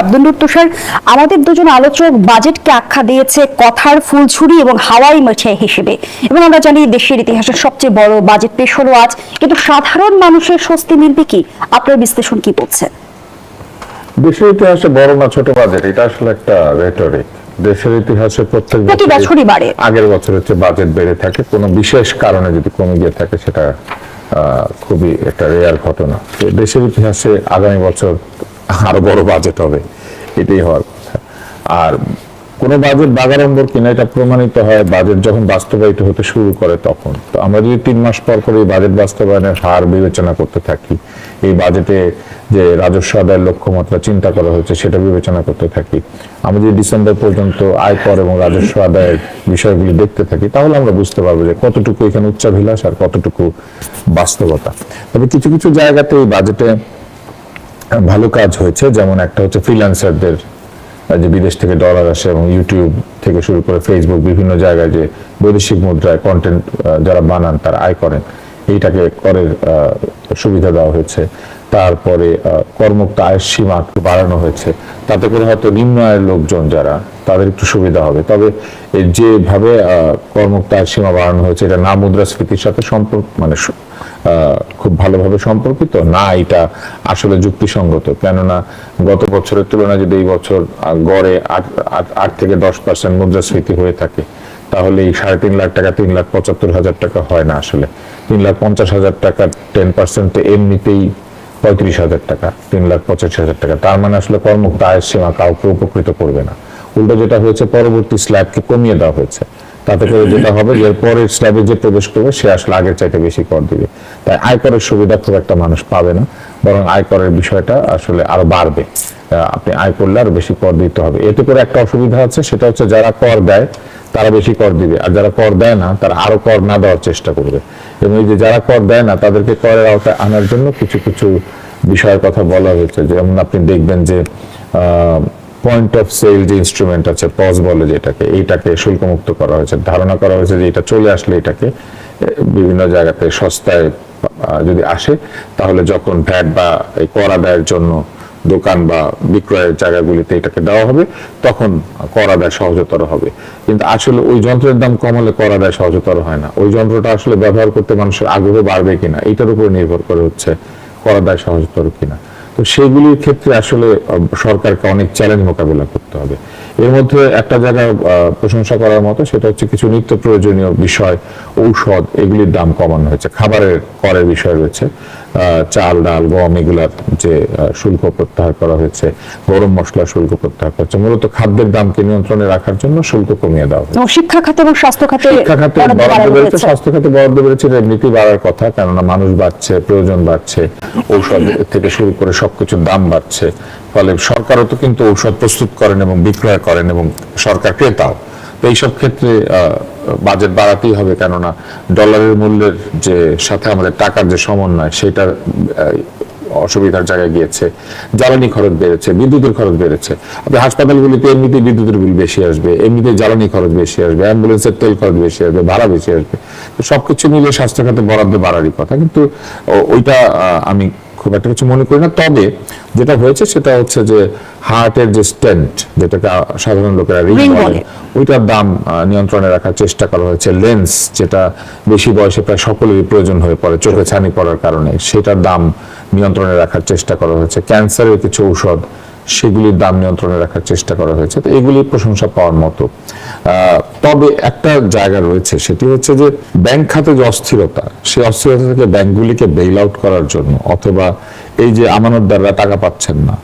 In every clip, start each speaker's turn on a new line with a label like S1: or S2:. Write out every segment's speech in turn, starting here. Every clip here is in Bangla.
S1: আব্দুল তুষার, আমাদের দুজন আলোচক বাজেটকে আখ্যা দিয়েছে কথার ফুলছুরি এবং হাওয়াই মিঠাই হিসেবে, এবং আমরা জানি দেশের ইতিহাসের সবচেয়ে বড় বাজেট পেশ হলো আজ, কিন্তু সাধারণ মানুষের স্বস্তি মিলবে কি? আপনার বিশ্লেষণ কি বলছে?
S2: দেশের ইতিহাসে বড় না ছোট বাজেট, এটা আসলে একটা রেটরিক। দেশের ইতিহাসে প্রত্যেক
S1: বছরই বাড়ে,
S2: আগের বছর হচ্ছে বাজেট বেড়ে থাকে, কোনো বিশেষ কারণে যদি কমে গিয়ে থাকে সেটা খুবই একটা রেয়ার ঘটনা। দেশের ইতিহাসে আগামী বছর আরো বড় বাজেট হবে, এটাই হওয়ার কথা। আর কোনো বাজেট বাগাড়ম্বর কিনা এটা প্রমাণিত হয় বাজেট যখন বাস্তবায়িত হতে শুরু করে তখন। তো আমরা যদি 3 মাস পর করে এই বাজেট বাস্তবায়নের হার বিবেচনা করতে থাকি, এই বাজেটে যে রাজস্ব আদায়ের লক্ষ্যমাত্রা চিন্তা করা হয়েছে সেটা বিবেচনা করতে থাকি, আমরা যদি ডিসেম্বর পর্যন্ত আয়কর এবং রাজস্ব আদায়ের বিষয়গুলি দেখতে থাকি, তাহলে আমরা বুঝতে পারবো যে কতটুকু এখানে উচ্চাভিলাষ আর কতটুকু বাস্তবতা। তবে কিছু কিছু জায়গাতে এই বাজেটে ভালো কাজ হয়েছে, যেমন একটা হচ্ছে ফ্রিল্যান্সারদের যে বিদেশ থেকে ডলার আসে এবং ইউটিউব থেকে শুরু করে ফেসবুক বিভিন্ন জায়গায় যে বৈদেশিক মুদ্রায় কন্টেন্ট যারা বানান তারা আয় করেন, এইটাকে করের সুবিধা দেওয়া হয়েছে। তারপরে করমুক্ত আয়ের সীমা বাড়ানো হয়েছে, তাতে করে হয়তো নিম্ন আয়ের লোকজন যারা তাদের একটু সুবিধা হবে। তবে যেভাবে করমুক্ত আয়ের সীমা বাড়ানো হয়েছে এটা না মুদ্রাস্ফীতির সাথে মানে খুব ভালোভাবে সম্পর্কিত না, এটা আসলে যুক্তিসঙ্গত। কেননা গত বছরের তুলনায় যদি এই বছর গড়ে 8 থেকে 10% মুদ্রাস্ফীতি হয়ে থাকে, তাহলে এই 3.5 লাখ টাকা 3,75,000 টাকা হয় না। আসলে 3,50,000 টাকা 10% এমনিতেই 35,000 টাকা, 3,85,000 টাকা। তার মানে আসলে করমুক্ত আয়ের সীমা কাউকে উপকৃত করবে না। উল্টো যেটা হয়েছে, পরবর্তী স্ল্যাবকে কমিয়ে দেওয়া হয়েছে, তাতে করে যেটা হবে যে পরের স্ল্যাবে যে প্রবেশ করবে সে আসলে আগের চাইতে বেশি কর দিবে। তাই আয়করের সুবিধা খুব একটা মানুষ পাবে না, বরং আয়করের বিষয়টা আসলে আরো বাড়বে। আপনি আয় করলে আরো বেশি কর দিতে হবে। এতে করে একটা অসুবিধা আছে, সেটা হচ্ছে যারা কর দেয় তারা বেশি কর দিবে, আর যারা কর দেয় না তারা আরো কর না দেওয়ার চেষ্টা করবে। এবং এই যে যারা কর দেয় না তাদেরকে করের আওতায় আনার জন্য কিছু কিছু বিষয়ের কথা বলা হয়েছে। যেমন আপনি দেখবেন যে পয়েন্ট অফ সেল যে ইনস্ট্রুমেন্ট আছে, পজ বলে যেটাকে, এইটাকে শুল্কমুক্ত করা হয়েছে। ধারণা করা হয়েছে যে এটা চলে আসলে এটাকে বিভিন্ন জায়গাতে সস্তায় যদি আসে, তাহলে যখন ভ্যাট বা এই কর আদায়ের জন্য দোকান বা বিক্রয়ের জায়গাগুলিতে এটাকে দেওয়া হবে, তখন কর আদায় সহজতর হবে। কিন্তু আসলে ওই যন্ত্রের দাম কমালে কর আদায় সহজতর হয় না। ওই যন্ত্রটা আসলে ব্যবহার করতে মানুষের আগ্রহ বাড়বে কিনা, এটার উপর নির্ভর করে হচ্ছে কর আদায় সহজতর কিনা। তো সেগুলির ক্ষেত্রে আসলে সরকারকে অনেক চ্যালেঞ্জ মোকাবিলা করতে হবে। এর মধ্যে একটা জায়গায় প্রশংসা করার মতো, সেটা হচ্ছে কিছু নিত্য প্রয়োজনীয় বিষয়, ঔষধ, এগুলির দাম কমানো হয়েছে। খাবারের করের বিষয় রয়েছে, চাল, ডাল, গম, এগুলার যে শুল্ক প্রত্যাহার করা হয়েছে, গরম মশলা শুল্ক প্রত্যাহার করা হচ্ছে। মূলত খাদ্যের দামকে নিয়ন্ত্রণে রাখার জন্য শুল্ক কমিয়ে দেওয়া হয়েছে।
S1: শিক্ষা খাতে এবং স্বাস্থ্য খাতে
S2: বরাদ্দ বেড়েছে, স্বাস্থ্য খাতে বরাদ্দ বেড়েছে, এটা এমনিতেই বাড়ার কথা, কেননা মানুষ বাড়ছে, প্রয়োজন বাড়ছে, ঔষধ থেকে শুরু করে সবকিছুর দাম বাড়ছে। ফলে সরকারও তো কিন্তু ঔষধ প্রস্তুত করেন এবং বিক্রয় করেন, এবং সরকার ক্রেতাও। তো এইসব ক্ষেত্রে বাজেট বাড়াতেই হবে, কেননা ডলারের মূল্যের যে সাথে আমাদের টাকার যে সমন্বয়, সেটা অসুবিধার জায়গায় গিয়েছে। জ্বালানি খরচ বেড়েছে, বিদ্যুতের খরচ বেড়েছে। আপনি হাসপাতালগুলিতে এমনিতেই বিদ্যুতের বিল বেশি আসবে, এমনিতেই জ্বালানি খরচ বেশি আসবে, অ্যাম্বুলেন্সের তেল খরচ বেশি আসবে, ভাড়া বেশি আসবে। সবকিছু মিলে স্বাস্থ্য খাতে বরাদ্দ বাড়ারই কথা, কিন্তু ওইটা আমি খুব একটা কিছু মনে করি না। তবে যেটা হয়েছে সেটা হচ্ছে যে হার্টের যে স্টেন্ট, যেটাকে সাধারণ লোকেরা রিং বলে, ওইটার দাম নিয়ন্ত্রণে রাখার চেষ্টা করা হয়েছে। লেন্স, যেটা বেশি বয়সে প্রায় সকলেরই প্রয়োজন হয়ে পড়ে চোখে ছানি পড়ার কারণে, সেটার দাম নিয়ন্ত্রণে রাখার চেষ্টা করা হয়েছে। ক্যান্সারের কিছু ঔষধ, সেগুলির দাম নিয়ন্ত্রণে রাখার চেষ্টা করা হয়েছে। তো এগুলি প্রশংসা পাওয়ার মতো। তবে একটা জায়গা রয়েছে, সেটি হচ্ছে যে ব্যাংক খাতে যে অস্থিরতা, সেই অস্থিরতা থেকে ব্যাংকগুলিকে বেইল আউট করার জন্য, অথবা এই যে আমানতদাররা টাকা পাচ্ছেন না,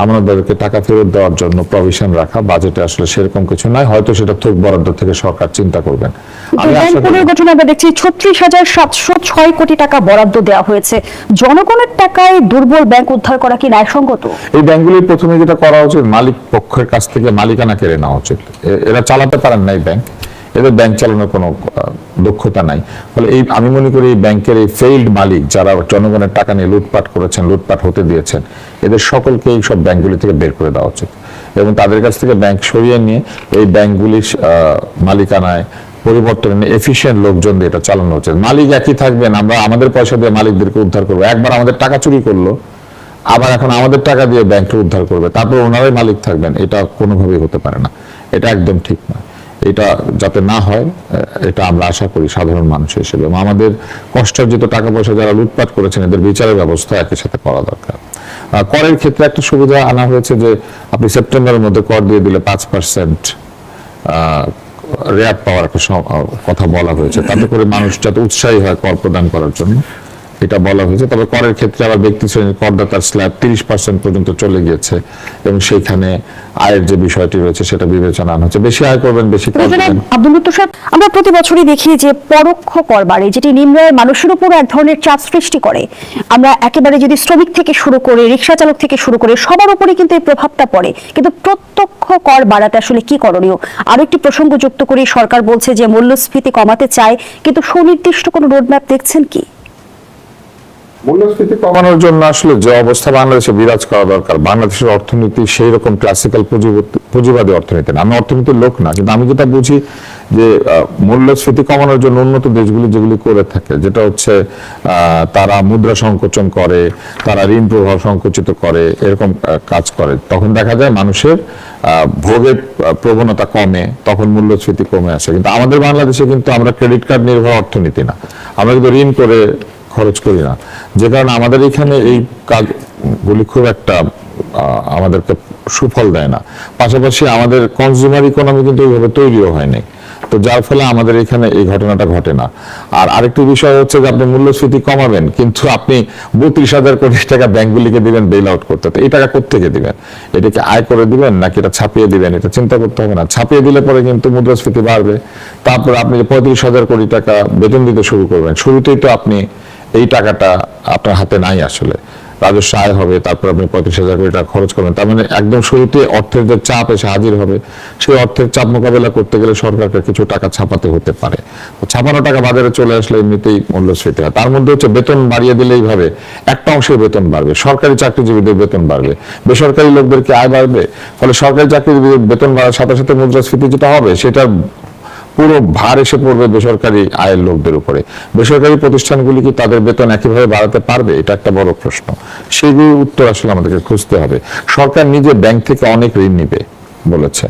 S2: আমানতদারকে টাকা ফেরত দেওয়ার জন্য প্রভিশন রাখা বাজেটে আসলে সেরকম কিছু নাই। হয়তো সেটা থোক বরাদ্দ থেকে সরকার চিন্তা করবেন।
S1: আমরা দেখছি 36,706 কোটি টাকা বরাদ্দ দেওয়া হয়েছে। জনগণের টাকায় দুর্বল ব্যাংক উদ্ধার করা কি ন্যায়সঙ্গত?
S2: এই ব্যাংকগুলির প্রথমে যেটা করা উচিত, মালিক পক্ষের কাছ থেকে মালিকানা কেড়ে নেওয়া উচিত। এরা চালাতে পারেন না এই ব্যাংক, এদের ব্যাংক চালানোর কোনো দক্ষতা নাই। ফলে আমি মনে করি এই ব্যাংকের এই ফেইল্ড মালিক, যারা জনগণের টাকা নিয়ে লুটপাট করেছেন, লুটপাট হতে দিয়েছেন, এদের সকলকে এই সব ব্যাংকগুলি থেকে বের করে দেওয়া উচিত, এবং তাদের কাছ থেকে ব্যাংক সরিয়ে নিয়ে এই ব্যাংকগুলির মালিকানায় পরিবর্তন, এফিশিয়েন্ট লোকজন দিয়ে এটা চালানো উচিত। মালিক একই থাকবেন, আমরা আমাদের পয়সা দিয়ে মালিকদেরকে উদ্ধার করবো। একবার আমাদের টাকা চুরি করলো, আবার এখন আমাদের টাকা দিয়ে ব্যাংককে উদ্ধার করবে, তারপর ওনারাই মালিক থাকবেন, এটা কোনোভাবেই হতে পারে না, এটা একদম ঠিক না। এটা যাতে না হয় এটা আমরা আশা করি সাধারণ মানুষ হিসেবে, এবং আমাদের কষ্টার্জিত টাকা পয়সা যারা লুটপাট করেছেন এদের বিচারের ব্যবস্থা একই সাথে করা দরকার। করের ক্ষেত্রে একটা সুবিধা আনা হয়েছে যে আপনি সেপ্টেম্বরের মধ্যে কর দিয়ে দিলে 5% রেয়াত পাওয়ার একটা কথা বলা হয়েছে, তাতে করে মানুষ যাতে উৎসাহী হয় কর প্রদান করার জন্য, এটা বলা হয়েছে। তবে করের ক্ষেত্রে আবার ব্যক্তি শ্রেণীর করদাতার স্ল্যাব 30% পর্যন্ত চলে গিয়েছে, এবং সেইখানে আয়ের যে বিষয়টি রয়েছে সেটা বিবেচনা আনা হচ্ছে। বেশি আয় করবেন বেশি কর দেবেন।
S1: আব্দুল লতিফ সাহেব, আমরা প্রতি বছরই দেখি যে পরোক্ষ কর বাড়ে, যেটি নিম্ন আয়ের মানুষের উপর এক ধরনের চাপ সৃষ্টি করে। আমরা একেবারে যদি শ্রমিক থেকে শুরু করে রিক্সা চালক থেকে শুরু করে সবার উপরে কিন্তু এই প্রভাবটা পড়ে, কিন্তু প্রত্যক্ষ কর বাড়াতে আসলে কি করণীয়? আরো একটি প্রসঙ্গ যুক্ত করে সরকার বলছে যে মূল্যস্ফীতি কমাতে চায়, কিন্তু সুনির্দিষ্ট কোনো রোডম্যাপ দেখছেন কি?
S2: মূল্যস্ফীতি কমানোর জন্য আসলে যে অবস্থা বাংলাদেশে বিরাজ করা দরকার, বাংলাদেশের অর্থনীতি সেই রকম ক্লাসিক্যাল পুঁজিবাদী অর্থনীতি না। আমি অর্থনীতির লোক না, কিন্তু আমি যেটা বুঝি যে মূল্যস্ফীতি কমানোর জন্য উন্নত দেশগুলি যেগুলি করে থাকে, যেটা হচ্ছে তারা মুদ্রা সংকোচন করে, তারা ঋণ প্রবাহ সংকুচিত করে, এরকম কাজ করে, তখন দেখা যায় মানুষের ভোগের প্রবণতা কমে, তখন মূল্যস্ফীতি কমে আসে। কিন্তু আমাদের বাংলাদেশে কিন্তু আমরা ক্রেডিট কার্ড নির্ভর অর্থনীতি না, আমরা কিন্তু ঋণ করে খরচ করি না, যে কারণে আমাদের এখানে এই কাজগুলি খুব একটা আমাদেরকে সুফল দেয় না। পাশাপাশি আমাদের কনজিউমার ইকোনমি কিন্তু ওইভাবে তৈরিও হয়নি, তো যার ফলে আমাদের এখানে এই ঘটনাটা ঘটে না। আর আরেকটি বিষয় হচ্ছে যে আপনি মূল্যস্ফীতি কমাবেন, কিন্তু আপনি 32,000 কোটি টাকা ব্যাংকগুলিকে দিবেন বেইল আউট করতে, তো এই টাকা কোত্থেকে দিবেন? এটাকে আয় করে দিবেন নাকি এটা ছাপিয়ে দিবেন? এটা চিন্তা করতে হবে না। ছাপিয়ে দিলে পরে কিন্তু মুদ্রাস্ফীতি বাড়বে। তারপর আপনি যে 35,000 কোটি টাকা বেতন দিতে শুরু করবেন, শুরুতেই তো আপনি এই টাকাটা আপনার হাতে নাই, আসলে রাজস্ব আয় হবে, তারপর আপনি 35,000 কোটি টাকা খরচ করবেন, তার মানে একদম শুরুতে অর্থের যে চাপ এসে হাজির হবে, সেই অর্থের চাপ মোকাবেলা করতে গেলে সরকারকে কিছু টাকা ছাপাতে হতে পারে। ছাপানো টাকা বাজারে চলে আসলে এমনিতেই মূল্যস্ফীতি হয়। তার মধ্যে হচ্ছে বেতন বাড়িয়ে দিলে এইভাবে একটা অংশের বেতন বাড়বে, সরকারি চাকরিজীবীদের বেতন বাড়বে, বেসরকারি লোকদেরকে আয় বাড়বে, ফলে সরকারি চাকরিজীবীদের বেতন বাড়ার সাথে সাথে মুদ্রাস্ফীতি যেটা হবে সেটা পুরো ভার এসে পড়বে বেসরকারি আয়ের লোকদের উপরে। বেসরকারি প্রতিষ্ঠানগুলি কি তাদের বেতন একইভাবে বাড়াতে পারবে? এটা একটা বড় প্রশ্ন, সেগুলির উত্তর আসলে আমাদেরকে খুঁজতে হবে। সরকার নিজে ব্যাংক থেকে অনেক ঋণ নিবে বলেছে,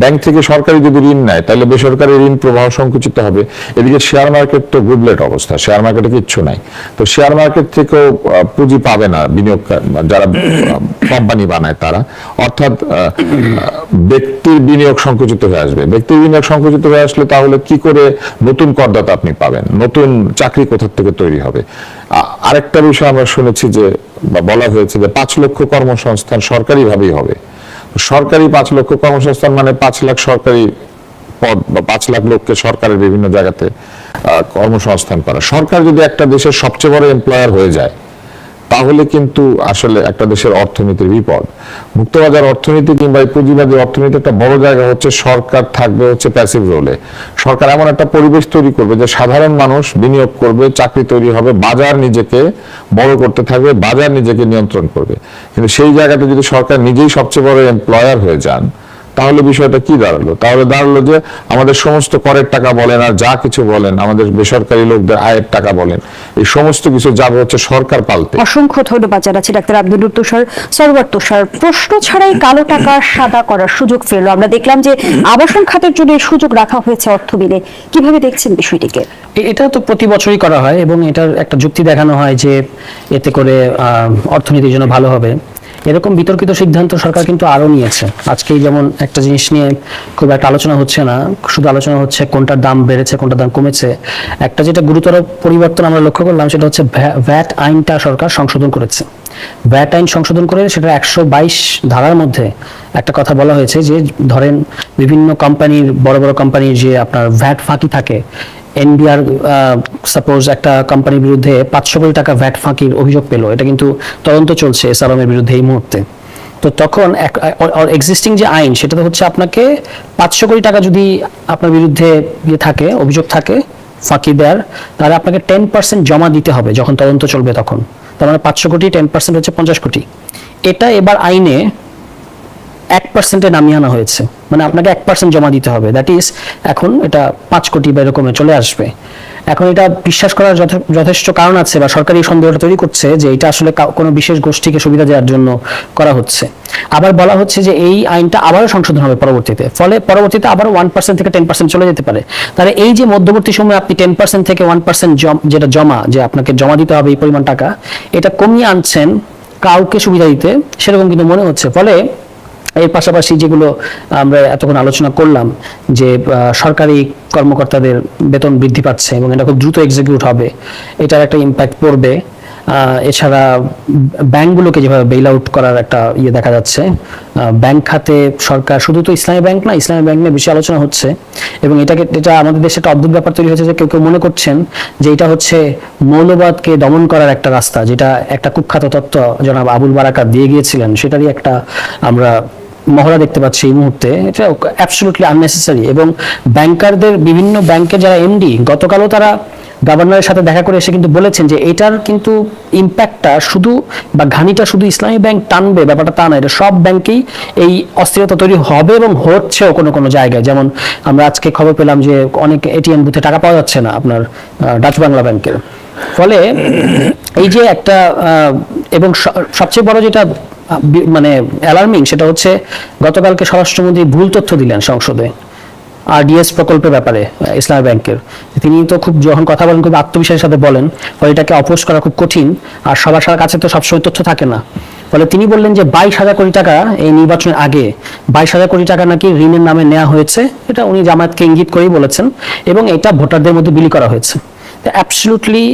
S2: ব্যাংক থেকে সরকারি যদি ঋণ নেয় তাহলে বেসরকারি ঋণ প্রবাহ সংকুচিত হবে। এদিকে শেয়ার মার্কেট তো গুডলেট অবস্থা, শেয়ার মার্কেটে কিচ্ছু নাই, তো শেয়ার মার্কেট থেকেও পুঁজি পাবে না বিনিয়োগ যারা কোম্পানি বানায় তারা, অর্থাৎ ব্যক্তির বিনিয়োগ সংকুচিত হয়ে আসবে। ব্যক্তির বিনিয়োগ সংকুচিত হয়ে আসলে তাহলে কি করে নতুন করদাতা আপনি পাবেন? নতুন চাকরি কোথা থেকে তৈরি হবে? আরেকটা বিষয় আমরা শুনেছি যে বলা হয়েছে যে 5 লক্ষ কর্মসংস্থান সরকারি ভাবেই হবে। সরকারি 5 লক্ষ কর্মসংস্থান মানে 5 লাখ সরকারি পদ বা 5 লাখ লোককে সরকারের বিভিন্ন জায়গাতে কর্মসংস্থান করা। সরকার যদি একটা দেশের সবচেয়ে বড় এমপ্লয়ার হয়ে যায় তাহলে কিন্তু আসলে একটা দেশের অর্থনীতির বিপদ। মুক্তবাজার অর্থনীতি কিংবা পুঁজিবাদী অর্থনীতি একটা বড় জায়গা হচ্ছে সরকার থাকবে হচ্ছে প্যাসিভ রোলে। সরকার এমন একটা পরিবেশ তৈরি করবে যে সাধারণ মানুষ বিনিয়োগ করবে, চাকরি তৈরি হবে, বাজার নিজেকে বড় করতে থাকবে, বাজার নিজেকে নিয়ন্ত্রণ করবে। কিন্তু সেই জায়গাতে যদি সরকার নিজেই সবচেয়ে বড় এমপ্লয়ার হয়ে যান তাহলে বিষয়টা কি দাঁড়ালো? তাহলে দাঁড়ালো যে আমাদের সমস্ত করের টাকা বলেন আর যা কিছু বলেন, আমাদের বেসরকারি লোকদের আয়ের টাকা বলেন, এই সমস্ত কিছু যাবে হচ্ছে সরকার পাল্টে।
S1: অসংখ্য ধন্যবাদ জানাচ্ছি ডাক্তার আব্দুল তুষার সরওয়ার তুষার। প্রশ্ন ছাড়াই কালো টাকা সাদা করার সুযোগ ফেললো। আমরা দেখলাম যে আবাসন খাতের জন্য এই সুযোগ রাখা হয়েছে অর্থ বিলে। কিভাবে দেখছেন বিষয়টিকে?
S3: এটা তো প্রতি বছরই করা হয় এবং এটার একটা যুক্তি দেখানো হয় যে এতে করে অর্থনীতির জন্য ভালো হবে। এরকম বিতর্কিত সিদ্ধান্ত সরকার কিন্তু আরো নিয়েছে। আজকেই যেমন একটা জিনিস নিয়ে খুব একটা আলোচনা হচ্ছে না, শুধু আলোচনা হচ্ছে কোনটার দাম বেড়েছে কোনটার দাম কমেছে। একটা যেটা গুরুতর পরিবর্তন আমরা লক্ষ্য করলাম সেটা হচ্ছে ভ্যাট আইনটা সরকার সংশোধন করেছে। ভ্যাট আইন সংশোধন করে সেটা 122 ধারার মধ্যে একটা কথা বলা হয়েছে যে ধরেন বিভিন্ন কোম্পানির, বড় বড় কোম্পানির যে আপনার ভ্যাট ফাঁকি থাকে, এনবিআর সাপোজ একটা কোম্পানির বিরুদ্ধে 500 কোটি টাকা ভ্যাট ফাঁকির অভিযোগ পেল, এটা কিন্তু তদন্ত চলছে এসআরএম এর বিরুদ্ধে এই মুহূর্তে। তো তখন এক্সিস্টিং যে আইন সেটাতে হচ্ছে আপনাকে 500 কোটি টাকা যদি আপনার বিরুদ্ধে থাকে, অভিযোগ থাকে ফাঁকি দেওয়ার, তাহলে আপনাকে 10% জমা দিতে হবে যখন তদন্ত চলবে তখন। তার মানে 500 কোটি 10% হচ্ছে 50 কোটি। এটা এবার আইনে 1%-এ নামিয়ে আনা হয়েছে, মানে আপনাকে 1% জমা দিতে হবে। দ্যাট ইজ এখন এটা 5 কোটি বা এরকমে চলে আসবে। এখন এটা বিশ্বাস করার যথেষ্ট কারণ আছে, বা সরকার এই সন্দেহটা তৈরি করছে যে এটা আসলে কোনো বিশেষ গোষ্ঠীকে সুবিধা দেওয়ার জন্য করা হচ্ছে। আবার বলা হচ্ছে যে এই আইনটা আবারও সংশোধন হবে পরবর্তীতে, ফলে পরবর্তীতে আবার 1% থেকে 10% চলে যেতে পারে। তাহলে এই যে মধ্যবর্তী সময়ে আপনি 10% থেকে 1% যেটা যে আপনাকে জমা দিতে হবে এই পরিমাণ টাকা, এটা কমিয়ে আনছেন কাউকে সুবিধা দিতে, সেরকম কিন্তু মনে হচ্ছে। ফলে এর পাশাপাশি যেগুলো আমরা এতক্ষণ আলোচনা করলাম, যে সরকারি কর্মকর্তাদের বেতন বৃদ্ধি পাচ্ছে এবং এটা খুব দ্রুত এক্সিকিউট হবে, এটার একটা ইম্প্যাক্ট পড়বে। এছাড়া ব্যাংকগুলোকে যেভাবে বেইল আউট করার একটা দেখা যাচ্ছে, ব্যাংক খাতে সরকার, শুধু তো ইসলামী ব্যাংক না, ইসলামী ব্যাংক নিয়ে বেশি আলোচনা হচ্ছে, এবং এটা আমাদের দেশে একটা অদ্ভুত ব্যাপার তৈরি হয়েছে যে কেউ কেউ মনে করছেন যে এটা হচ্ছে মৌলবাদকে দমন করার একটা রাস্তা, যেটা একটা কুখ্যাত তত্ত্ব জনাব আবুল বারাকাত দিয়ে গিয়েছিলেন, সেটারই একটা আমরা মহড়া দেখতে পাচ্ছি এই মুহূর্তে। এটা অ্যাবসলিউটলি আননেসেসারি। এবং ব্যাংকারদের, বিভিন্ন ব্যাংকের যারা এমডি, গতকালও তারা গভর্নরের সাথে দেখা করে এসে কিন্তু বলেছেন যে এটার কিন্তু ইম্প্যাক্টটা শুধু বা ঘানিটা শুধু ইসলামী ব্যাংক টানবে, ব্যাপারটা তা না, এটা সব ব্যাংকেই এই অস্থিরতা তৈরি হবে এবং হচ্ছেও কোনো কোনো জায়গায়। যেমন আমরা আজকে খবর পেলাম যে অনেক এটিএম বুথে টাকা পাওয়া যাচ্ছে না আপনার ডাচ বাংলা ব্যাংকের। ফলে এই যে একটা, এবং সবচেয়ে বড় যেটা মানে অ্যালার্মিং, সেটা হচ্ছে গতকালকে স্বরাষ্ট্রমন্ত্রী ভুল তথ্য দিলেন সংসদে আরডিএস প্রকল্পের ব্যাপারে ইসলামী ব্যাংকের। তিনি তো খুব, যখন কথা বলেন খুব আত্মবিশ্বাসের সাথে বলেন, ফলে এটাকে অপোজ করা খুব কঠিন, আর সবার কাছে তো সবসময় তথ্য থাকে না। ফলে তিনি বললেন যে 22,000 কোটি টাকা এই নির্বাচনের আগে 22,000 কোটি টাকা নাকি ঋণের নামে নেওয়া হয়েছে, এটা উনি জামায়াতকে ইঙ্গিত করেই বলেছেন, এবং এটা ভোটারদের মধ্যে বিলি করা হয়েছে। অ্যাবসলিউটলি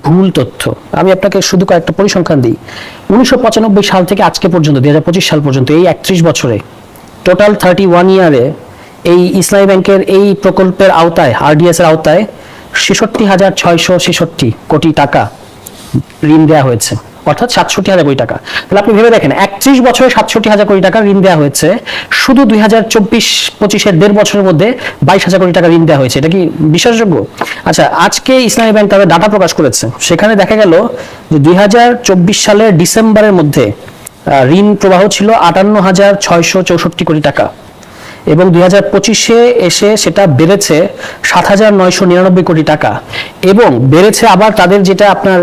S3: ভুল তথ্য। আমি আপনাকে শুধু কয়েকটা পরিসংখ্যান দিই। 1995 সাল থেকে আজকে পর্যন্ত 2025 সাল পর্যন্ত, এই 31 বছরে, টোটাল 31 ইয়ারে এই ইসলামী ব্যাংকের এই প্রকল্পের আওতায়, আরডিএস এর আওতায় 66,666 কোটি টাকা ঋণ দেওয়া হয়েছে, অর্থাৎ 67,000 কোটি টাকা। তাহলে আপনি ভেবে দেখেন, 31 বছরে 67,000 কোটি টাকা ঋণ দেওয়া হয়েছে, শুধু 2024-25-এর 1.5 বছরের মধ্যে 22,000 কোটি টাকা ঋণ দেওয়া হয়েছে। এটা কি বিশ্বাসযোগ্য? আচ্ছা, আজকে ইসলামী ব্যাংক তাদের ডাটা প্রকাশ করেছে, সেখানে দেখা গেল যে 2024 সালের ডিসেম্বরের মধ্যে ঋণ প্রবাহ ছিল 58,664 কোটি টাকা, এবং 2025-এ এসে সেটা বেড়েছে 7,999 কোটি টাকা, এবং বেড়েছে আবার তাদের যেটা আপনার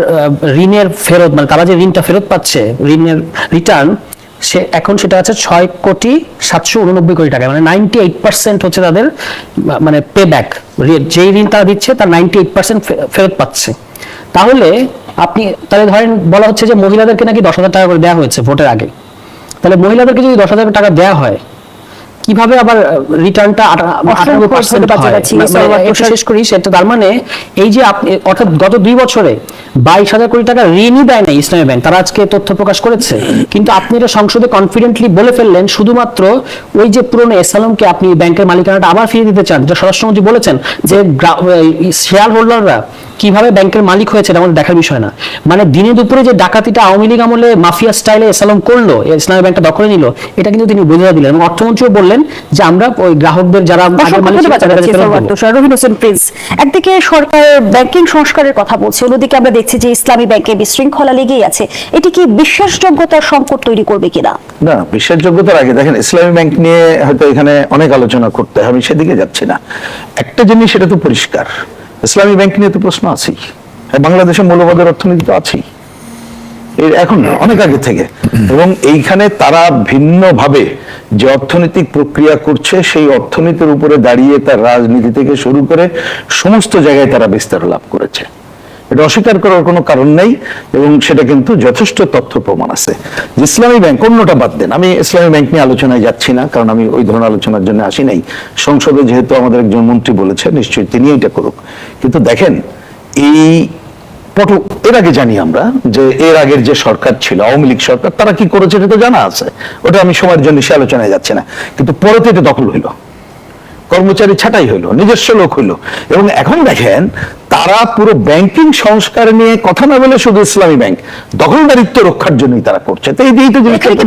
S3: ঋণের ফেরত, মানে তারা যে ঋণটা ফেরত পাচ্ছে, ঋণের রিটার্ন, এখন সেটা আছে 6,789 কোটি টাকা, মানে 98% হচ্ছে তাদের মানে পে ব্যাক, যেই ঋণ তারা দিচ্ছে তার 98% ফেরত পাচ্ছে। তাহলে আপনি তাহলে ধরেন, বলা হচ্ছে যে মহিলাদেরকে নাকি 10,000 টাকা করে দেওয়া হয়েছে ভোটের আগে। তাহলে মহিলাদেরকে যদি 10,000 টাকা দেওয়া হয়, কিভাবে আবার রিটার্নটা 98% শেষ করি, সেটা তার মানে এই যে আপনি, অর্থাৎ গত 2 বছরে 22,000 কোটি টাকা ঋণই দেয় না ইসলামী ব্যাংক, তারা আজকে তথ্য প্রকাশ করেছে। কিন্তু আপনি এটা সংসদে কনফিডেন্টলি বলে ফেললেন, শুধুমাত্র ওই যে পুরনো এসালামকে আপনি ব্যাংকের মালিকানাটা আবার ফিরিয়ে দিতে চান, যা স্বরাষ্ট্রমন্ত্রী বলেছেন যে শেয়ার হোল্ডাররা কিভাবে ব্যাংকের মালিক হয়েছে এটা আমাদের দেখার বিষয় না। মানে দিনে দুপুরে যে ডাকাতিটা আওয়ামী লীগ আমলে মাফিয়া স্টাইলে এসালাম করলো, ইসলামী ব্যাংকটা দখলে নিল, এটা কিন্তু তিনি বুঝিয়ে দিলেন, এবং অর্থমন্ত্রীও বললেন যে আমরা ওই গ্রাহকদের যারা
S1: রবিন হোসেন প্রিন্স, একদিকে সরকার ব্যাংকিং সংস্কারের কথা বলছে, অন্যদিকে আমরা দেখছি যে ইসলামী ব্যাংকে বিশৃঙ্খলা লেগেই আছে। এটি কি বিশ্বাসযোগ্যতার সংকট তৈরি করবে কিনা?
S4: না, বিশ্বাসযোগ্যতার আগে দেখেন, ইসলামী ব্যাংক নিয়ে হয়তো এখানে অনেক আলোচনা করতে হবে, আমি সেদিকে যাচ্ছি না। একটা জিনিস সেটা তো পরিষ্কার, ইসলামী ব্যাংক নিয়ে তো প্রশ্ন আছেই, বাংলাদেশের মৌলবাদের অর্থনীতি তো আছেই, এখন না, অনেক আগে থেকে। এবং এইখানে তারা ভিন্নভাবে যে অর্থনৈতিক প্রক্রিয়া করছে, সেই অর্থনীতির উপরে দাঁড়িয়ে তার রাজনীতি থেকে শুরু করে সমস্ত জায়গায় তারা বিস্তার লাভ করেছে, এটা অস্বীকার করার কোনো কারণ নেই। এবং সেটা কিন্তু যথেষ্ট তথ্য প্রমাণ আছে। ইসলামী ব্যাংক, অন্যটা বাদ দেন, আমি ইসলামী ব্যাংক নিয়ে আলোচনায় যাচ্ছি না, কারণ আমি ওই ধরনের আলোচনার জন্য আসি নাই। সংসদে যেহেতু আমাদের একজন মন্ত্রী বলেছে, নিশ্চয়ই তিনি এটা করুক। কিন্তু দেখেন, এই এর আগে জানি আমরা যে এর আগের যে সরকার ছিল, আওয়ামী লীগ সরকার, তারা কি করেছে এটা তো জানা আছে, ওটা আমি সময়ের জন্য সে আলোচনায় যাচ্ছে না। কিন্তু পরে তো এটা দখল হইলো, কর্মচারী ছাঁটাই হইলো, নিজস্ব লোক হইলো, এবং এখন দেখেন তারা পুরো ব্যাংকিং সংস্কার নিয়ে কথা না বলে শুধু ইসলামী ব্যাংক দখলদারিত্ব রক্ষার জন্যই তারা করছে। তো এই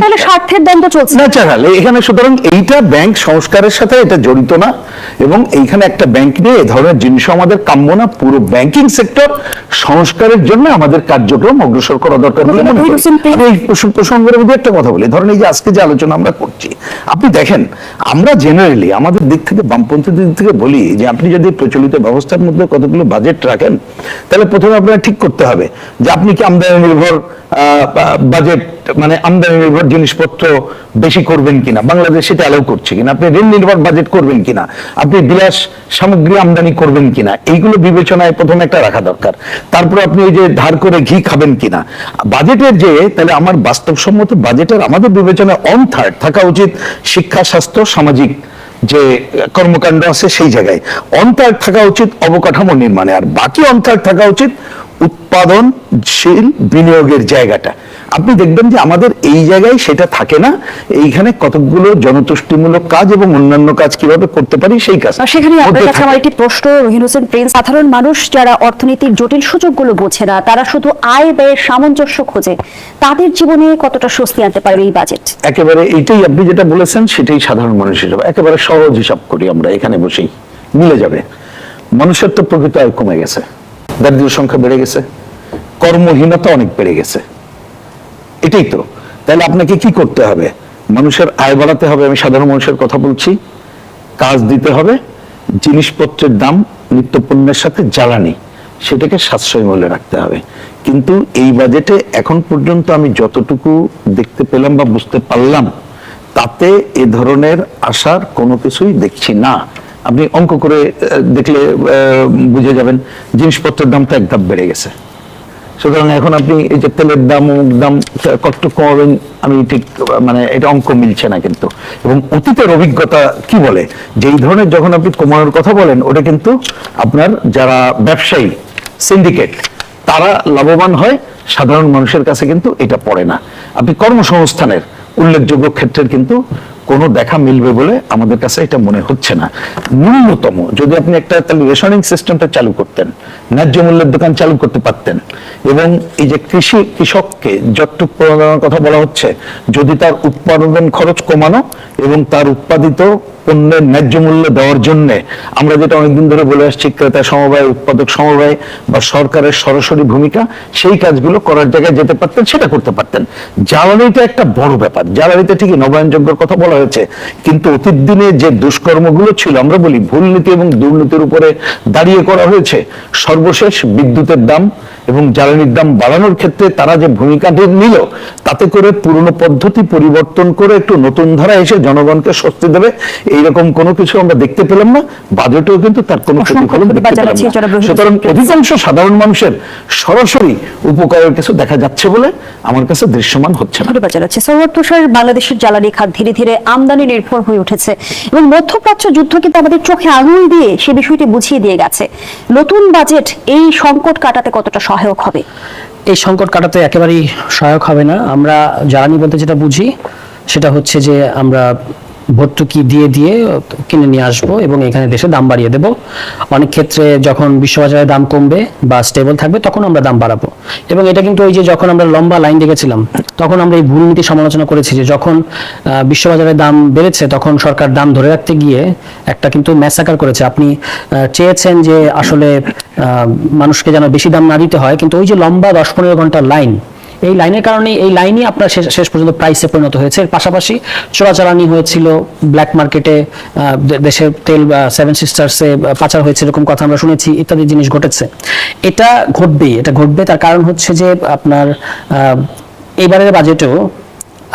S1: তাহলে স্বার্থের দ্বন্দ্ব চলছে
S4: ন্যাচারাল এখানে। সুতরাং এইটা ব্যাংক সংস্কারের সাথে এটা জড়িত না, এবং এইখানে একটা ব্যাংক নিয়ে এই ধরনের জিনিস আমাদের কাম্য না। পুরো ব্যাংকিং সেক্টর সংস্কারের জন্য আমাদের কার্যক্রম অগ্রসর করা দরকার বলে মনে করি। এই প্রসঙ্গের মধ্যে একটা কথা বলি, ধরেন এই যে আজকে যে আলোচনা আমরা করছি, আপনি দেখেন আমরা জেনারেলি আমাদের দিক থেকে, বামপন্থীদের দিক থেকে বলি যে আপনি যদি প্রচলিত ব্যবস্থার মধ্যে কতগুলো বাজেট রাখেন, তাহলে প্রথমে আপনার ঠিক করতে হবে যে আপনি কি আমদানি নির্ভর বাজেট, মানে আমদানি নির্ভর জিনিসপত্র বেশি করবেন কিনা, বাংলাদেশ সেটা অ্যালাউ করছে কিনা, আপনি ঋণ নির্ভর বাজেট করবেন কিনা, আপনি বিলাস সামগ্রী আমদানি করবেন কিনা, এইগুলো বিবেচনায় প্রথমে একটা রাখা দরকার। তারপর আপনি ওই যে ধার করে ঘি খাবেন কিনা। বাজেটের যে, তাহলে আমার বাস্তবসম্মত বাজেটের আমাদের বিবেচনায় অন থার্ড থাকা উচিত শিক্ষা, স্বাস্থ্য, সামাজিক যে কর্মকাণ্ড আছে সেই জায়গায়, অন্তর থাকা উচিত অবকাঠামো নির্মাণে, আর বাকি অন্তর থাকা উচিত উৎপাদনশীল বিনিয়োগের জায়গাটা। আপনি দেখবেন যে আমাদের এই জায়গায় সেটা থাকে না। এইখানে কতগুলো জনতুষ্টিমূলক কাজ এবং অন্যান্য কাজ কিভাবে করতে পারি সেই কাজ।
S1: আর সেখানে আপনার
S4: মধ্যে
S1: কাছে
S4: থাকে।
S1: আমার একটি প্রশ্ন, রহিন হোসেন প্রিন্স, সাধারণ মানুষ যারা অর্থনীতির জটিল সুযোগগুলো বোঝে না, তারা শুধু আয় ব্যয়ের সামঞ্জস্য খোঁজে, তাদের জীবনে কতটা স্বস্তি আনতে পারবে এই বাজেট?
S4: একেবারে এইটাই আপনি যেটা বলেছেন সেটাই সাধারণ মানুষ হিসাবে একেবারে সহজ হিসাব করি আমরা এখানে বসেই মিলে যাবে। মানুষের তো প্রকৃত আয় কমে গেছে, দারিদ্র্য সংখ্যা বেড়ে গেছে, কর্মহীনতা অনেক বেড়ে গেছে, এটাই তো। তাহলে আপনাকে কি করতে হবে? মানুষের আয় বাড়াতে হবে, আমি সাধারণ মানুষের কথা বলছি, কাজ দিতে হবে, জিনিসপত্রের দাম নিত্যপণ্যের সাথে জ্বালানি সেটাকে সাশ্রয় মূল্যে রাখতে হবে। কিন্তু এই বাজেটে এখন পর্যন্ত আমি যতটুকু দেখতে পেলাম বা বুঝতে পারলাম, তাতে এ ধরনের আশার কোনো কিছুই দেখছি না। আপনি অঙ্ক করে দেখলে বুঝে যাবেন, জিনিসপত্রের দাম তো একদম বেড়ে গেছে। সুতরাং এখন আপনি এই যে তেলের দাম, অমুক দাম কত কমাবেন, আমি ঠিক মানে এটা অঙ্ক মিলছে না কিন্তু। এবং অতীতের অভিজ্ঞতা কি বলে যে এই ধরনের যখন আপনি কমানোর কথা বলেন, ওটা কিন্তু আপনার যারা ব্যবসায়ী সিন্ডিকেট তারা লাভবান হয়, সাধারণ মানুষের কাছে কিন্তু এটা পড়ে না। আপনি কর্মসংস্থানের উল্লেখযোগ্য ক্ষেত্রের কিন্তু কোনো দেখা মিলবে বলে আমাদের কাছে এটা মনে হচ্ছে না। ন্যূনতম যদি আপনি একটা তাহলে রেশনিং সিস্টেমটা চালু করতেন, ন্যায্য মূল্যের দোকান চালু করতে পারতেন, এবং এই যে কৃষককে যতটুকু প্রণোদনার কথা বলা হচ্ছে, যদি তার উৎপাদন খরচ কমানো এবং তার উৎপাদিত পণ্যের ন্যায্য মূল্য দেওয়ার জন্য আমরা যেটা অনেকদিন ধরে বলে আসছি, ক্রেতা সমবায়, উৎপাদক সমবায় বা সরকারের সরাসরি ভূমিকা, সেই কাজগুলো করার জায়গায় যেতে পারতেন, সেটা করতে পারতেন। জ্বালানিটা একটা বড় ব্যাপার, জ্বালানিতে ঠিকই নবায়নযোগ্যের কথা বলা হয়েছে, কিন্তু অতীত দিনে যে দুষ্কর্মগুলো ছিল, আমরা বলি ভুল নীতি এবং দুর্নীতির উপরে দাঁড়িয়ে করা হয়েছে। সর্বশেষ বিদ্যুতের দাম এবং জ্বালানির দাম বাড়ানোর ক্ষেত্রে তারা যে ভূমিকা নিল, তাতে করে পুরনো পদ্ধতি পরিবর্তন করে একটু নতুন ধারা এসে জনগণকে স্বস্তি দেবে, এইরকম কোনো কিছু আমরা দেখতে পেলাম না। বাজেটেও কিন্তু তার কোনো প্রতিফলন দেখতে পেলাম না। সুতরাং অধিকাংশ সাধারণ মানুষের সরাসরি উপকারের কিছু দেখা যাচ্ছে বলে আমার কাছে দৃশ্যমান হচ্ছে না।
S1: সৌরভ তুষার, বাংলাদেশের জ্বালানি খাত ধীরে ধীরে আমদানি নির্ভর হয়ে উঠেছে এবং মধ্যপ্রাচ্য যুদ্ধ কিন্তু আমাদের চোখে আঙুল দিয়ে সে বিষয়টি বুঝিয়ে দিয়ে গেছে। নতুন বাজেট এই সংকট কাটাতে কতটা সহায়ক হবে?
S3: এই সংকট কাটাতে একেবারেই সহায়ক হবে না। আমরা জ্বালানি বলতে যেটা বুঝি সেটা হচ্ছে যে আমরা ভর্তুকি দিয়ে দিয়ে কিনে নিয়ে আসবো এবং এখানে দেশে দাম বাড়িয়ে দেব। অনেক ক্ষেত্রে যখন বিশ্ববাজারে দাম কমবে বা স্টেবল থাকবে তখন আমরা দাম বাড়াবো। এবং এটা কিন্তু ওই যে যখন আমরা লম্বা লাইন দেখেছিলাম তখন আমরা এই ভুল নীতি সমালোচনা করেছি যে যখন বিশ্ববাজারে দাম বেড়েছে তখন সরকার দাম ধরে রাখতে গিয়ে একটা কিন্তু ম্যাসাকার করেছে। আপনি চেয়েছেন যে আসলে মানুষকে যেন বেশি দাম না দিতে হয়, কিন্তু ওই যে লম্বা 10-15 ঘন্টার লাইন, এই লাইনের কারণে এই লাইনই আপনার শেষ পর্যন্ত প্রাইসে পরিণত হয়েছে। এর পাশাপাশি চোরাচালানি হয়েছিল, ব্ল্যাক মার্কেটে দেশের তেল বা সেভেন সিস্টার্সে পাচার হয়েছে, এরকম কথা আমরা শুনেছি, ইত্যাদি জিনিস ঘটেছে। এটা ঘটবে। তার কারণ হচ্ছে যে আপনার এবারের বাজেটেও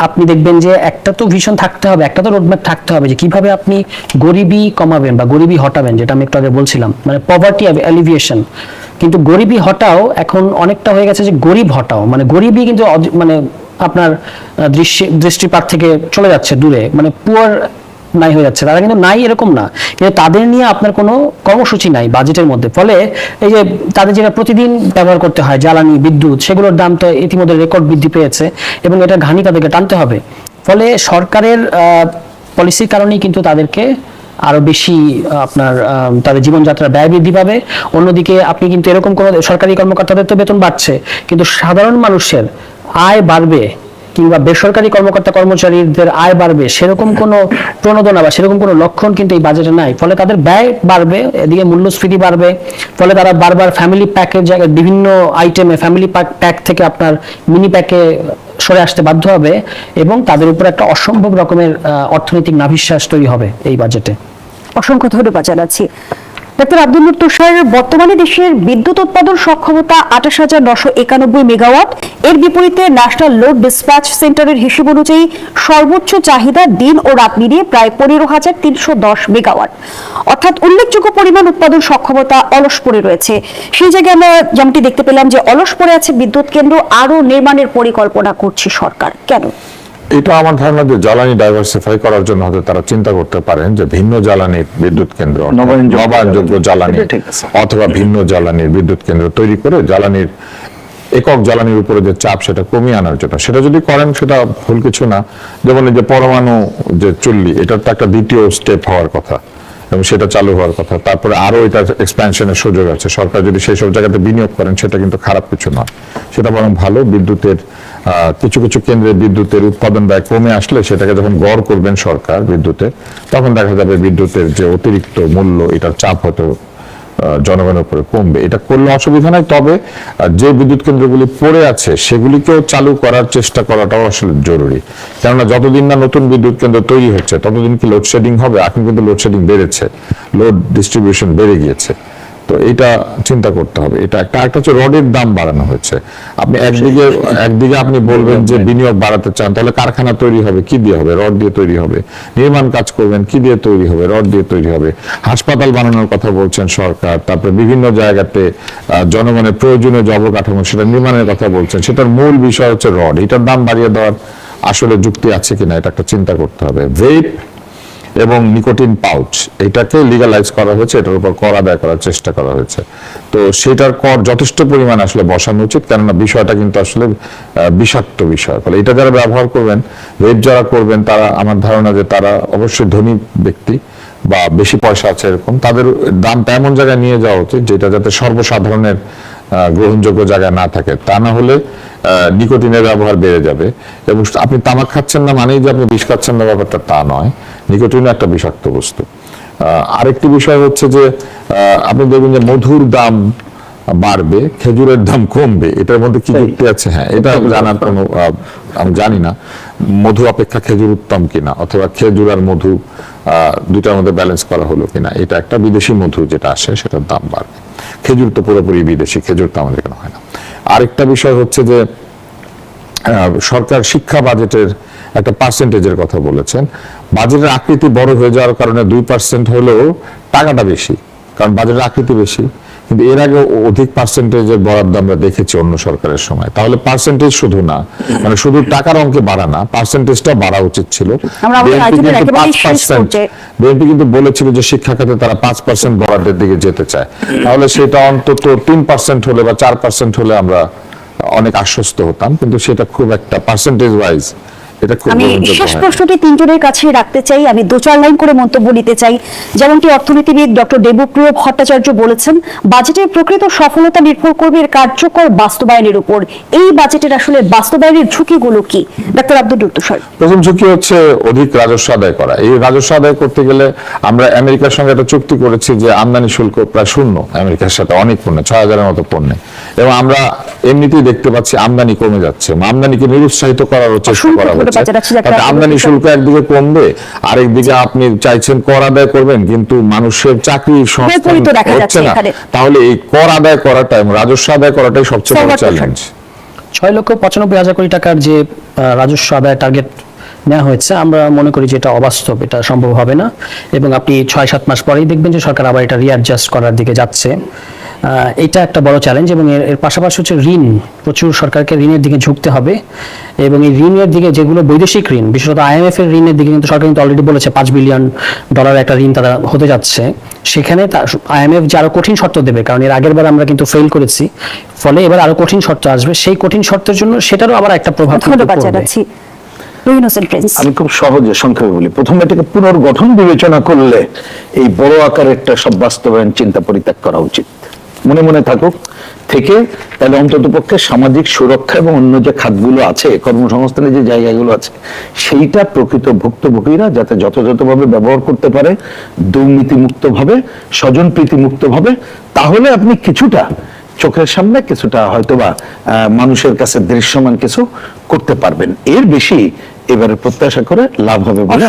S3: আপনি দেখবেন যে একটা তো ভিশন থাকতে হবে, একটা তো রোডম্যাপ থাকতে হবে যে কিভাবে আপনি গরিবি কমাবেন বা গরিবি হটাবেন, যেটা আমি একটু আগে বলছিলাম, মানে পভার্টি অ্যালিভিয়েশন। কিন্তু গরিবি হটাও এখন অনেকটা হয়ে গেছে যে গরিব হটাও, মানে গরিবই কিন্তু মানে আপনার দৃষ্টিপাত থেকে চলে যাচ্ছে দূরে, মানে পুয়ার নাই হয়ে যাচ্ছে। তারা কিন্তু নাই এরকম না, কিন্তু তাদের নিয়ে আপনার কোনো কর্মসূচি নাই বাজেটের মধ্যে। ফলে এই যে তাদের যেটা প্রতিদিন ব্যবহার করতে হয় জ্বালানি, বিদ্যুৎ, সেগুলোর দাম তো ইতিমধ্যে রেকর্ড বৃদ্ধি পেয়েছে এবং এটা ঘানি তাদেরকে টানতে হবে। ফলে সরকারের পলিসির কারণেই কিন্তু তাদেরকে আরো বেশি আপনার তাদের জীবনযাত্রার ব্যয় বৃদ্ধি পাবে। অন্যদিকে আপনি কিন্তু এরকম কোনো সরকারি কর্মকর্তাদের তো বেতন বাড়ছে, কিন্তু সাধারণ মানুষের আয় বাড়বে কিংবা বেসরকারি কর্মকর্তা কর্মচারীদের আয় বাড়বে সেরকম কোনো প্রণোদনা বা সেরকম কোনো লক্ষণ কিন্তু এই বাজেটে নাই। ফলে তাদের ব্যয় বাড়বে, এদিকে মূল্যস্ফীতি বাড়বে। ফলে তারা বারবার ফ্যামিলি প্যাকের জায়গায় বিভিন্ন আইটেমে ফ্যামিলি প্যাক থেকে আপনার মিনি প্যাকে সরে আসতে বাধ্য হবে এবং তাদের উপর একটা অসম্ভব রকমের অর্থনৈতিক নাভিশ্বাস তৈরি হবে এই বাজেটে।
S1: অসংখ্য ধন্যবাদ জানাচ্ছি। ডক্টর আব্দুল নূর তুষার, বর্তমানে দেশের বিদ্যুৎ উৎপাদন সক্ষমতা 28,991 মেগাওয়াট। এর বিপরীতে ন্যাশনাল লোড ডিসপ্যাচ সেন্টারের হিসেব অনুযায়ী সর্বোচ্চ চাহিদা দিন ও রাত মিলিয়ে প্রায় 15,310 মেগাওয়াট, অর্থাৎ উল্লেখযোগ্য পরিমাণ উৎপাদন সক্ষমতা অলস পড়ে রয়েছে। সেই জায়গায় আমরা যেমনটি দেখতে পেলাম যে অলস পড়ে আছে বিদ্যুৎ কেন্দ্র, আরো নির্মাণের পরিকল্পনা করছে সরকার, কেন?
S2: এটা আমার ধারণা যে জ্বালানি ডাইভার্সিফাই করার জন্য হয়তো তারা চিন্তা করতে পারেন যে ভিন্ন জ্বালানির বিদ্যুৎ কেন্দ্র, নবায়নযোগ্য জ্বালানি অথবা ভিন্ন জ্বালানির বিদ্যুৎ কেন্দ্র তৈরি করে জ্বালানির একক জ্বালানির উপরে যে চাপ সেটা কমিয়ে আনার জন্য। সেটা যদি করেন সেটা ভুল কিছু না। যেমন এই যে পরমাণু যে চুল্লি, এটার তো একটা দ্বিতীয় স্টেপ হওয়ার কথা এবং সেটা চালু হওয়ার কথা। তারপরে আরো এটা এক্সপ্যানশনের সুযোগ আছে। সরকার যদি সেই সব জায়গাতে বিনিয়োগ করেন সেটা কিন্তু খারাপ কিছু নয়, সেটা বরং ভালো। বিদ্যুতের কিছু কিছু কেন্দ্রে বিদ্যুতের উৎপাদন ব্যয় কমে আসলে সেটাকে যখন গড় করবেন সরকার বিদ্যুতে, তখন দেখা যাবে বিদ্যুতের যে অতিরিক্ত মূল্য, এটার চাপ হয়তো জনগণের উপরে কমবে। এটা করলে অসুবিধা নাই। তবে যে বিদ্যুৎ কেন্দ্রগুলি পড়ে আছে সেগুলিকেও চালু করার চেষ্টা করাটাও আসলে জরুরি। কেননা যতদিন না নতুন বিদ্যুৎ কেন্দ্র তৈরি হচ্ছে ততদিন কি লোডশেডিং হবে? এখন কিন্তু লোডশেডিং বেড়েছে, লোড ডিস্ট্রিবিউশন বেড়ে গিয়েছে। তো এটা চিন্তা করতে হবে। এটা একটা হচ্ছে রডের দাম বাড়ানো হয়েছে। আপনি একদিকে আপনি বলবেন যে বিনিয়োগ বাড়াতে চান, তাহলে কারখানা তৈরি হবে কি দিয়ে হবে? রড দিয়ে তৈরি হবে। নির্মাণ কাজ করবেন কি দিয়ে তৈরি হবে? রড দিয়ে তৈরি হবে। হাসপাতাল বানানোর কথা বলছেন সরকার, তারপরে বিভিন্ন জায়গাতে জনগণের প্রয়োজনীয় যে অবকাঠামো সেটা নির্মাণের কথা বলছেন, সেটার মূল বিষয় হচ্ছে রড। এটার দাম বাড়িয়ে দেওয়ার আসলে যুক্তি আছে কিনা এটা একটা চিন্তা করতে হবে। ভেপ এবং নিকোটিন পাউচ এটাকে লিগালাইজ করা হয়েছে, এটার উপর কর আদায় করার চেষ্টা করা হয়েছে। তো সেটার কর যথেষ্ট পরিমাণ আসলে বসানো উচিত, কেননা বিষয়টা কিন্তু আসলে বিষাক্ত বিষয়। ফলে এটা যারা ব্যবহার করবেন, ভেপ যারা করবেন, তারা আমার ধারণা যে তারা অবশ্যই ধনী ব্যক্তি বা বেশি পয়সা আছে এরকম, তাদের দামটা এমন জায়গায় নিয়ে যাওয়া উচিত যেটা যাতে সর্বসাধারণের গ্রহণযোগ্য জায়গায় না থাকে। তা না হলে নিকোটিনের ব্যবহার বেড়ে যাবে। এবং আপনি তামাক খাচ্ছেন না মানেই যে আপনি বিষ খাচ্ছেন না, ব্যাপারটা তা নয়। নিকোটিন একটা বিষাক্ত বস্তু। আরেকটি বিষয় হচ্ছে যে আপনি দেখবেন যে মধুর দাম বাড়বে, খেজুরের দাম কমবে। এটার মধ্যে কি যুক্তি আছে? হ্যাঁ, এটা জানার কোনো আমি জানি না মধু অপেক্ষা খেজুর উত্তম কিনা, অথবা খেজুর আর মধু দুইটার মধ্যে ব্যালেন্স করা হলো কিনা। এটা একটা বিদেশি মধু যেটা আসে সেটার দাম বাড়বে। খেজুর তো পুরোপুরি বিদেশি, খেজুর তো আমাদের এখানে হয় না। আরেকটা বিষয় হচ্ছে যে সরকার শিক্ষা বাজেটের একটা পার্সেন্টেজের কথা বলেছেন। বাজেটের আকৃতি বড় হয়ে যাওয়ার কারণে 2% হলেও টাকাটা বেশি, কারণ বাজেটের আকৃতি বেশি। কিন্তু এর আগে অধিক পার্সেন্টেজের বরাদ্দ আমরা দেখেছি অন্য সরকারের সময়। তাহলে পার্সেন্টেজ শুধু না, মানে শুধু টাকার অঙ্কে বাড়া না, পার্সেন্টেজটা বাড়া উচিত ছিল। বিএনপি কিন্তু বলেছিল যে শিক্ষা খাতে তারা 5% বরাদ্দের দিকে যেতে চায়। তাহলে সেটা অন্তত 3% হলে বা 4% হলে আমরা অনেক আশ্বস্ত হতাম, কিন্তু সেটা খুব একটা পার্সেন্টেজ ওয়াইজ
S1: আমি শেষ প্রশ্নটি তিনজনের কাছে রাখতে চাই। আমি 2-4 লাইন করে মন্তব্য নিতে চাই। যেমনটি অর্থনীতিবিদ ডক্টর দেবপ্রিয় ভট্টাচার্য বলেছেন, বাজেটের প্রকৃত সফলতা নির্ভর করবে এর কার্যকর বাস্তবায়নের উপর। এই বাজেটের আসলে বাস্তবায়নের ঝুঁকিগুলো কি? ডক্টর আব্দুল নূর তুষার।
S2: প্রথম ঝুঁকি হচ্ছে অধিক রাজস্ব আদায় করা। এই রাজস্ব আদায় করতে গেলে আমরা আমেরিকার সঙ্গে একটা চুক্তি করেছি যে আমদানি শুল্ক প্রায় শূন্য আমেরিকার সাথে, অনেক পণ্যে 6,000-এর মতো পণ্যে। এবং আমরা এমনিতেই দেখতে পাচ্ছি আমদানি কমে যাচ্ছে। আমদানিকে নিরুৎসাহিত করার চেষ্টা করা হচ্ছে। আমদানি শুল্ক একদিকে কমবে, আরেকদিকে আপনি চাইছেন কর আদায় করবেন, কিন্তু মানুষের চাকরি হচ্ছে না। তাহলে এই কর আদায় করাটা এবং রাজস্ব আদায় করাটাই সবচেয়ে বড় চ্যালেঞ্জ।
S3: 6,95,000 কোটি টাকার যে রাজস্ব আদায় টার্গেট নেওয়া হয়েছে, আমরা মনে করি যে এটা অবাস্তব, এটা সম্ভব হবে না। এবং আপনি 6-7 মাস পরেই দেখবেন যে সরকার আবার এটা রিঅ্যাডজাস্ট করার দিকে যাচ্ছে। এটা একটা বড় চ্যালেঞ্জ। এবং এর পাশাপাশি হচ্ছে ঋণ, প্রচুর সরকারকে ঋণের দিকে ঝুঁকতে হবে। এবং এই ঋণের দিকে যেগুলো বৈদেশিক ঋণ, বিশেষত IMF এর ঋণের দিকে কিন্তু সরকার কিন্তু অলরেডি বলেছে $5 বিলিয়ন একটা ঋণ তারা হতে যাচ্ছে। সেখানে IMF যে আরো কঠিন শর্ত দেবে, কারণ এর আগের বার আমরা কিন্তু ফেল করেছি, ফলে এবার আরো কঠিন শর্ত আসবে। সেই কঠিন শর্তের জন্য সেটারও আবার একটা প্রভাব পড়বে।
S4: আমি খুব সহজে সংক্ষেপে বলি, প্রথমে এটাকে পুনর্গঠন বিবেচনা করলে এই বড় আকারের একটা সব বাস্তবায়ন চিন্তা পরিত্যাগ করা উচিত। মনে মনে থাকুক থেকে, তাহলে অন্তত পক্ষে সামাজিক সুরক্ষা এবং অন্য যে খাতগুলো আছে, কর্মসংস্থানের যে জায়গাগুলো আছে, সেইটা প্রকৃত ভুক্তভোগীরা যাতে যথাযথভাবে ব্যবহার করতে পারে, দুর্নীতিমুক্ত ভাবে, স্বজনপ্রীতি মুক্ত ভাবে। তাহলে আপনি কিছুটা চোখের সামনে কিছুটা হয়তোবা মানুষের কাছে দৃশ্যমান কিছু করতে পারবেন। এর বেশি এবারে প্রত্যাশা করে লাভ হবে বলে।